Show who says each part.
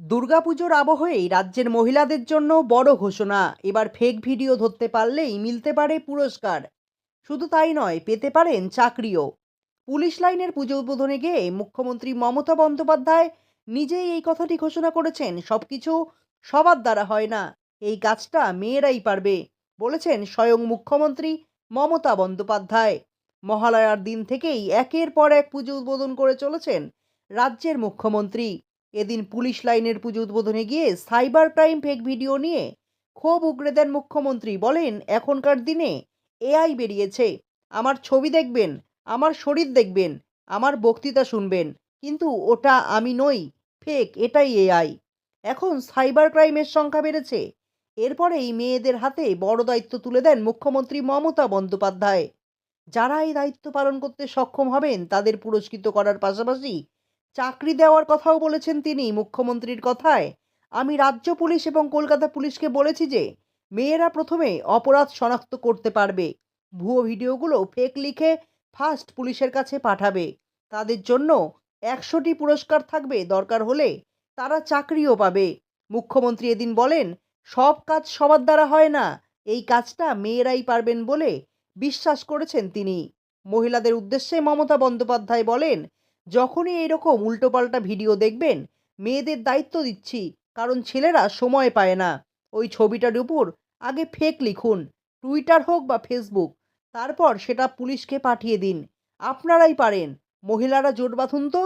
Speaker 1: দুর্গাপুজোর আবহেই রাজ্যের মহিলাদের জন্য বড় ঘোষণা। এবার ফেক ভিডিও ধরতে পারলেই মিলতে পারে পুরস্কার। শুধু তাই নয়, পেতে পারেন চাকরিও। পুলিশ লাইনের পুজো উদ্বোধনে গিয়ে মুখ্যমন্ত্রী মমতা বন্দ্যোপাধ্যায় নিজেই এই কথাটি ঘোষণা করেছেন, সবকিছু সবার দ্বারা হয় না, এই কাজটা মেয়েরাই পারবে, বলেছেন স্বয়ং মুখ্যমন্ত্রী মমতা বন্দ্যোপাধ্যায়। মহালয়ার দিন থেকেই একের পর এক পুজো উদ্বোধন করে চলেছেন রাজ্যের মুখ্যমন্ত্রী। এদিন পুলিশ লাইনের পুজো উদ্বোধনে গিয়ে সাইবার ক্রাইম ফেক ভিডিও নিয়ে ক্ষোভ উগরে দেন মুখ্যমন্ত্রী। বলেন, এখনকার দিনে এআই বেরিয়েছে, আমার ছবি দেখবেন, আমার শরীর দেখবেন, আমার বক্তৃতা শুনবেন, কিন্তু ওটা আমি নই, ফেক, এটাই এআই। এখন সাইবার ক্রাইমের সংখ্যা বেড়েছে। এরপরেই মেয়েদের হাতে বড় দায়িত্ব তুলে দেন মুখ্যমন্ত্রী মমতা বন্দ্যোপাধ্যায়। যারা এই দায়িত্ব পালন করতে সক্ষম হবেন তাদের পুরস্কৃত করার পাশাপাশি চাকরি দেওয়ার কথাও বলেছেন তিনি। মুখ্যমন্ত্রীর কথায়, আমি রাজ্য পুলিশ এবং কলকাতা পুলিশকে বলেছি যে মেয়েরা প্রথমে অপরাধ শনাক্ত করতে পারবে, ভুয়ো ভিডিওগুলো ফেক লিখে ফার্স্ট পুলিশের কাছে পাঠাবে, তাদের জন্য 100টি পুরস্কার থাকবে, দরকার হলে তারা চাকরিও পাবে। মুখ্যমন্ত্রী এদিন বলেন, সব কাজ সবার দ্বারা হয় না, এই কাজটা মেয়েরাই পারবেন বলে বিশ্বাস করেছেন তিনি। মহিলাদের উদ্দেশ্যে মমতা বন্দ্যোপাধ্যায় বলেন, যখনই এইরকম উল্টোপাল্টা ভিডিও দেখবেন, মেয়েদের দায়িত্ব দিচ্ছি, কারণ ছেলেরা সময় পায় না। ওই ছবিটার উপর আগে ফেক লিখুন, টুইটার হোক বা ফেসবুক, তারপর সেটা পুলিশকে পাঠিয়ে দিন, আপনারাই পারেন, মহিলারা জোট বাঁধুন তো।